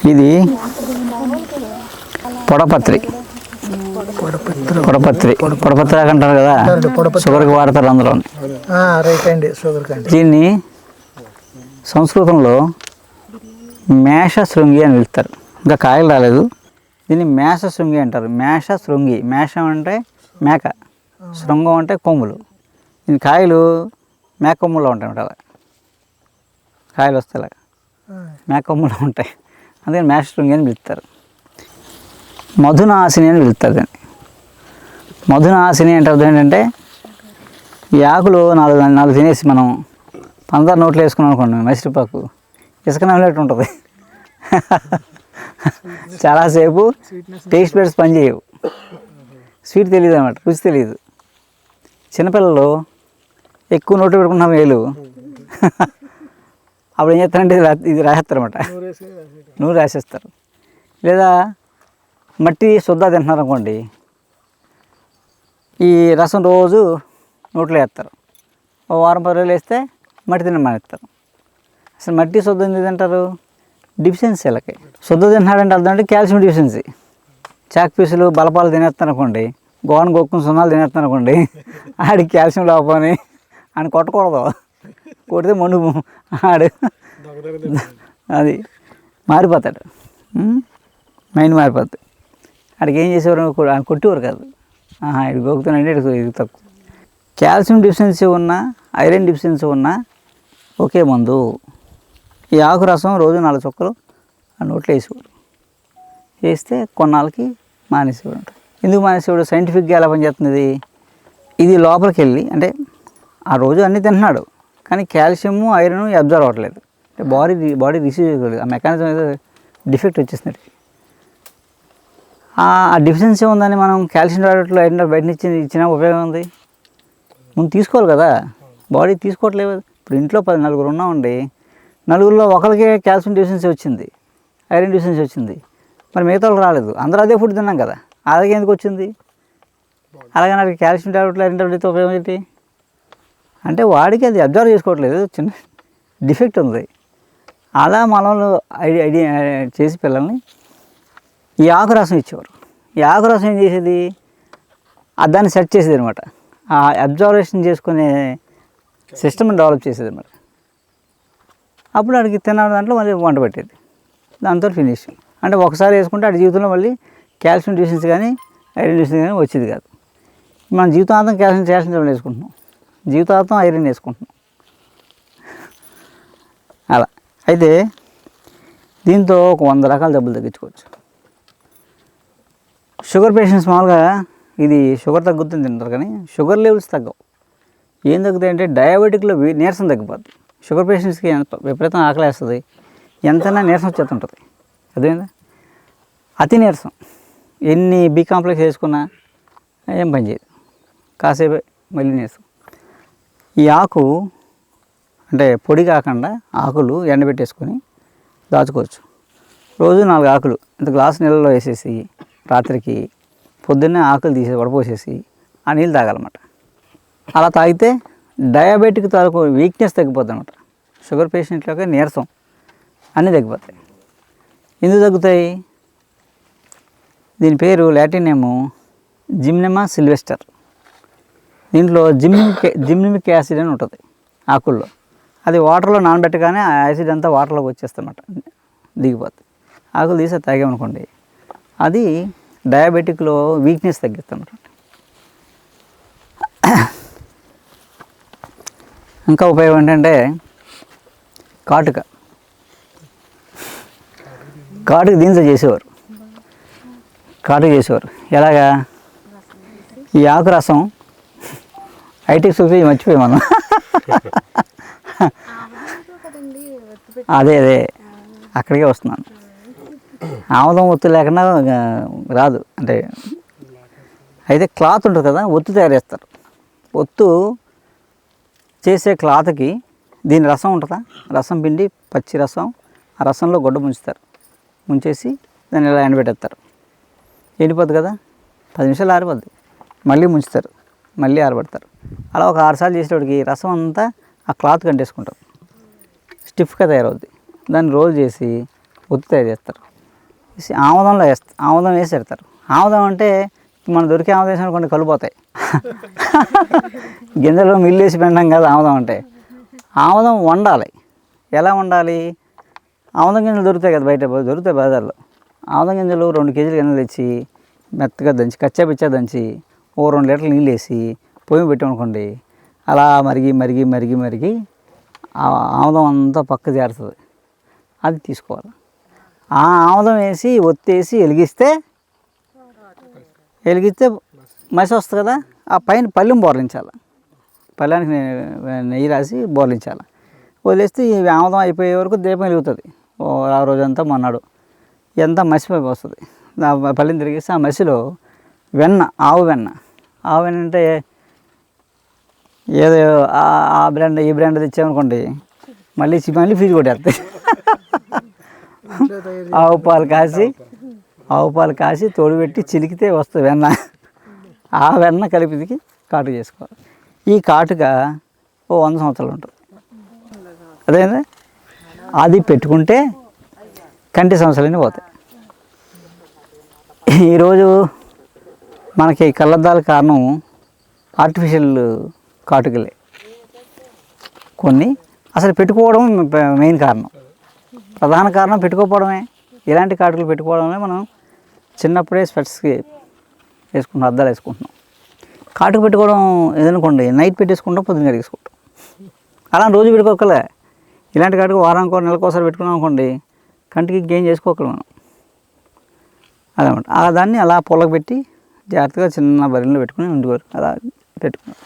ఇది పొడపత్రి. పొడపత్రి అంటారు కదా, షుగర్కి వాడతారు అందులో. దీన్ని సంస్కృతంలో మేష శృంగి అని పిలుస్తారు. ఇంకా కాయలు రాలేదు. దీన్ని మేష శృంగి అంటారు. మేష శృంగి, మేషం అంటే మేక, శృంగం అంటే కొమ్ములు. దీని కాయలు మేక కొమ్ములో ఉంటాయి అన్నమాట. అలా కాయలు వస్తాయి అలాగా మేక కొమ్ములో ఉంటాయి. అందుకని మేష శృంగి అని పిలుస్తారు. మధునాశిని అని పిలుస్తారు దాన్ని. మధునాశిని అంటే అర్థం ఏంటంటే, ఈ ఆకులు నాలుగు తినేసి మనం పంచదార నోట్లో వేసుకున్నాం అనుకోండి, మైసూరుపాకు ఇసుక నవ్వులేట్టు ఉంటుంది. చాలాసేపు టేస్ట్ బడ్స్ పని చేయవు, స్వీట్ తెలియదు అన్నమాట, రుచి తెలియదు. చిన్నపిల్లలు ఎక్కువ నోట్లో పెట్టుకుంటున్నాం వేలు, అప్పుడు ఏం చేస్తారంటే ఇది రాసేస్తారు అన్నమాట, నూనె రాసేస్తారు. లేదా మట్టి శుద్ధ తింటున్నారు అనుకోండి, ఈ రసం రోజు నోట్లో వేస్తారు. ఓ వారం 10 రోజులు వేస్తే మట్టి తినడం మానేస్తారు. అసలు మట్టి శుద్ధ ఎందుకు తింటారు? డిఫిషియన్సీ వాళ్ళకి. శుద్ధ తింటున్నాడంటే అర్థం అంటే కాల్షియం డిఫిషియన్సీ. చాక్ పీసులు బలపాలు తినేస్తాను అనుకోండి, గోవన్ గొక్కుని సున్నాలు తినేస్తాను అనుకోండి, ఆడికి కాల్షియం లోపని అని కొట్టకూడదు. కొడితే మండు ఆడు అది మారిపోతాడు, మైండ్ మారిపోతుంది. ఆడికి ఏం చేసేవారు, ఆయన కొట్టేవారు కాదు. ఇది గోకుతానంటే ఇది తక్కువ. కాల్షియం డిఫిషియన్సీ ఉన్నా, ఐరన్ డిఫిషియన్సీ ఉన్నా ఒకే మందు. ఈ ఆకు రసం రోజు 4 చుక్కలు ఆ నోట్లో వేసేవారు. వేస్తే కొన్నాళ్ళకి మానేసేవాడు. ఎందుకు మానేసేవాడు? సైంటిఫిక్గా ఎలా పనిచేస్తుంది ఇది లోపలికి వెళ్ళి, అంటే ఆ రోజు అన్నీ తింటున్నాడు కానీ కాల్షియము ఐరన్ అబ్జర్వ్ అవ్వట్లేదు. అంటే బాడీ రిసీవ్ చేయగలదు. ఆ మెకానిజం ఏదో డిఫెక్ట్ వచ్చేస్తుంది. ఆ డిఫిషియన్సీ ఉందని మనం కాల్షియం టాబ్లెట్లు ఐరన్ బయట నుంచి ఇచ్చిన ఉపయోగం ఉంది. ముందు తీసుకోవాలి కదా, బాడీ తీసుకోవట్లేదు. ఇప్పుడు ఇంట్లో 10 నలుగురు ఉన్నామండి, నలుగురిలో ఒకరికే కాల్షియం డిఫిషియన్సీ వచ్చింది, ఐరన్ డిఫిషియన్సీ వచ్చింది, మరి మిగతా వాళ్ళకి రాలేదు. అందరూ అదే ఫుడ్ తిన్నాం కదా, అలాగే ఎందుకు వచ్చింది? అలాగే నాకు కాల్షియం టాబ్లెట్లు ఐరన్ టాబ్లెట్ ఉపయోగం ఏంటి అంటే, వాడికి అది అబ్జర్వ్ చేసుకోవట్లేదు, చిన్న డిఫెక్ట్ ఉంది. అలా మనలో ఐడియా చేసి పిల్లల్ని ఈ ఆకు రసం ఇచ్చేవారు. ఈ ఆకు రసం ఏం చేసేది, దాన్ని సెట్ చేసేది అనమాట. ఆ అబ్జర్వేషన్ చేసుకునే సిస్టమ్ని డెవలప్ చేసేది అనమాట. అప్పుడు వాడికి తిన్న దాంట్లో మళ్ళీ వంట పెట్టేది, దాంతో ఫినిష్. అంటే ఒకసారి వేసుకుంటే వాడి జీవితంలో మళ్ళీ కాల్షియం డిఫిషియన్సీ కానీ ఐరన్ డిఫిషియన్సీ కానీ వచ్చేది కాదు. మన జీవితాంతం కాల్షియం టాబ్లెట్ వేసుకుంటున్నాం, జీవితాంతం ఐరన్ వేసుకుంటున్నాం అలా. అయితే దీంతో ఒక 100 రకాల జబ్బులు తగ్గించుకోవచ్చు. షుగర్ పేషెంట్స్ మామూలుగా ఇది షుగర్ తగ్గుతుంది తింటారు కానీ షుగర్ లెవెల్స్ తగ్గవు. ఏం తగ్గుతాయి అంటే డయాబెటిక్లో నీరసం తగ్గిపోద్ది. షుగర్ పేషెంట్స్కి విపరీతం ఆకలి వేస్తుంది, ఎంతైనా నీరసం వచ్చేస్తుంటుంది. అదేందా అతి నీరసం, ఎన్ని బి కాంప్లెక్స్ వేసుకున్నా ఏం పని చేయదు, కాసేపు మళ్ళీ నీరసం. ఈ ఆకు అంటే పొడి కాకుండా ఆకులు ఎండబెట్టేసుకొని దాచుకోవచ్చు. రోజు 4 ఆకులు ఇంత గ్లాసు నీళ్ళలో వేసేసి రాత్రికి పొద్దున్నే ఆకులు తీసి వడపోసేసి ఆ నీళ్ళు తాగాలన్నమాట. అలా తాగితే డయాబెటిక్ తాలూకు వీక్నెస్ తగ్గిపోద్ది అనమాట. షుగర్ పేషెంట్లకి నీరసం అన్నీ తగ్గిపోతాయి. ఎందుకు తగ్గుతాయి? దీని పేరు లాటిన్ నేము జిమ్నెమా సిల్వెస్టర్. దీంట్లో జిమ్నిమిక్ యాసిడ్ అని ఉంటుంది ఆకుల్లో. అది వాటర్లో నానబెట్టగానే ఆ యాసిడ్ అంతా వాటర్లోకి వచ్చేస్తామన్నమాట, దిగిపోతుంది. ఆకులు తీసి తాగామనుకోండి, అది డయాబెటిక్లో వీక్నెస్ తగ్గిస్తామన్నమాట. ఇంకా ఉపయోగం ఏంటంటే కాటుక దీంతో చేసేవారు. కాటుక చేసేవారు ఎలాగా? ఈ ఆకు రసం ఐటెక్స్ ఉపయోగించి మర్చిపోయాం మనం. అదే అక్కడికే వస్తున్నాను. ఆముదం ఒత్తు లేకుండా రాదు. అంటే అయితే క్లాత్ ఉంటుంది కదా, ఒత్తు తయారు చేస్తారు. ఒత్తు చేసే క్లాత్కి దీని రసం ఉంటుందా, రసం పిండి పచ్చి రసం, ఆ రసంలో గొడ్డ ముంచుతారు. ముంచేసి దాన్ని ఇలా ఎండబెట్టేస్తారు. ఎండిపోద్ది కదా, 10 నిమిషాలు ఆరిపోద్ది. మళ్ళీ ముంచుతారు, మళ్ళీ ఆరబెడతారు. అలా ఒక 6 సార్లు చేసేటోడికి రసం అంతా ఆ క్లాత్ కంటేసుకుంటారు, స్టిఫ్గా తయారవుద్ది. దాన్ని రోల్ చేసి ఒత్తు తయారు చేస్తారు. ఆముదం వేసి పెడతారు. ఆముదం అంటే మనం దొరికే ఆముదం వేసిన కొన్ని కలిపోతాయి. గింజలు మిల్లు వేసి పెండం కాదు ఆముదం అంటే. ఆముదం వండాలి. ఎలా వండాలి? ఆముదం గింజలు దొరుకుతాయి కదా, బయట దొరుకుతాయి బజార్లో. ఆముదం గింజలు 2 కేజీలు గింజలు తెచ్చి మెత్తగా దంచి కచ్చా దంచి 2 లీటర్లు నీళ్ళు వేసి పొయ్యి పెట్టామనుకోండి, అలా మరిగి ఆ ఆముదం అంతా పక్క చేరుతుంది. అది తీసుకోవాలి. ఆ ఆముదం వేసి ఒత్తేసి వెలిగిస్తే మసి వస్తుంది కదా, ఆ పైన పళ్ళెం బోర్లించాలి. పళ్ళానికి నెయ్యి రాసి బోర్లించాలి. వదిలేస్తే ఈ ఆముదం అయిపోయే వరకు దీపం వెలుగుతుంది. ఆ రోజంతా మొన్నాడు ఎంత మసిపోయి వస్తుంది. పళ్ళెం తిరిగేసి ఆ మసిలో ఆవు వెన్న అంటే ఏదో ఆ బ్రాండ్ ఈ బ్రాండ్ తెచ్చామనుకోండి, మళ్ళీ ఫీజు కొట్టేస్తాయి. ఆవు పాలు కాసి తోడుపెట్టి చిలికితే వస్తుంది వెన్న. ఆ వెన్న కలిపిదికి కాటుక చేసుకోవాలి. ఈ కాటుక 100 సంవత్సరాలు ఉంటుంది. అదేనా? అది పెట్టుకుంటే కంటి సమస్యలన్నీ పోతాయి. ఈరోజు మనకి కళ్ళద్దాల కారణం ఆర్టిఫిషియల్ కాటుకలే. కొన్ని అసలు పెట్టుకోవడం మెయిన్ కారణం, ప్రధాన కారణం పెట్టుకోకపోవడమే. ఇలాంటి కాటుకలు పెట్టుకోవడమే మనం చిన్నప్పుడే స్పెట్స్కి వేసుకుంటాం, అద్దాలు వేసుకుంటున్నాం. కాటుకు పెట్టుకోవడం ఏదనుకోండి, నైట్ పెట్టేసుకుంటాం, పొద్దున్న కడిగేసుకుంటాం. అలా రోజు పెట్టుకోకలే. ఇలాంటి కాటుకు వారానికి నెలకోసారి పెట్టుకున్నాం అనుకోండి, కంటికి ఇంకేం చేసుకోకలు మనం. అదనమాట. దాన్ని అలా పొలకు పెట్టి జాగ్రత్తగా చిన్న బరిలో పెట్టుకుని ఉండేవారు. అలా పెట్టుకున్నాం.